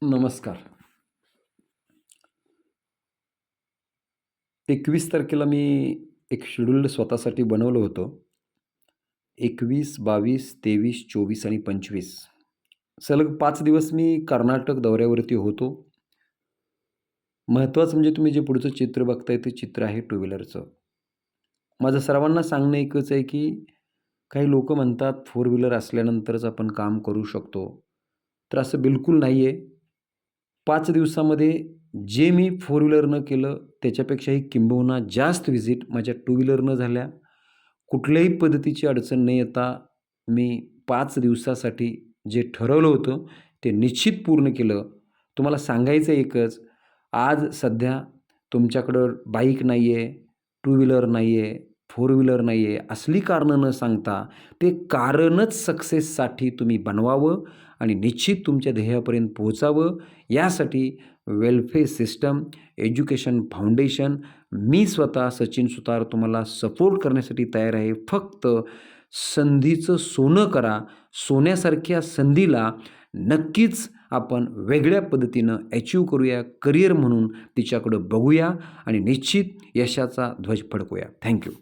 नमस्कार. 21 तारखेला मी एक शेड्यूल स्वतःसाठी बनवलं होतं. 21, 22, 23, 24 आणि 25 सलग 5 दिवस मी कर्नाटक दौऱ्यावरती होतो. महत्त्वाचं म्हणजे तुम्ही जे पुढचं चित्र बघताय ते चित्र आहे टू व्हीलरचं. माझं सर्वांना सांगणं एकच आहे, की काही लोकं म्हणतात फोर व्हीलर असल्यानंतरच आपण काम करू शकतो. तर असं बिलकुल नाही आहे. 5 दिवसामध्ये जे मी फोर व्हीलरनं केलं त्याच्यापेक्षाही किंबहुना जास्त व्हिजिट माझ्या टू व्हीलरनं झाल्या. कुठल्याही पद्धतीची अडचण न येता मी 5 दिवसासाठी जे ठरवलं होतं ते निश्चित पूर्ण केलं. तुम्हाला सांगायचं एकच, आज सध्या तुमच्याकडं बाईक नाही आहे, टू व्हीलर नाही आहे, फोर व्हीलर नाही आहे, असली कारणं न सांगता ते कारणच सक्सेससाठी तुम्ही बनवावं आणि निश्चित तुमच्या ध्येयापर्यंत पोहोचावं. यासाठी वेलफेअर सिस्टम, एज्युकेशन फाउंडेशन, मी स्वतः सचिन सुतार तुम्हाला सपोर्ट करण्यासाठी तयार आहे. फक्त संधीचं सोनं करा. सोन्यासारख्या संधीला नक्कीच आपण वेगळ्या पद्धतीनं अचीव्ह करूया. करिअर म्हणून तिच्याकडं बघूया आणि निश्चित यशाचा ध्वज फडकवूया. Thank you.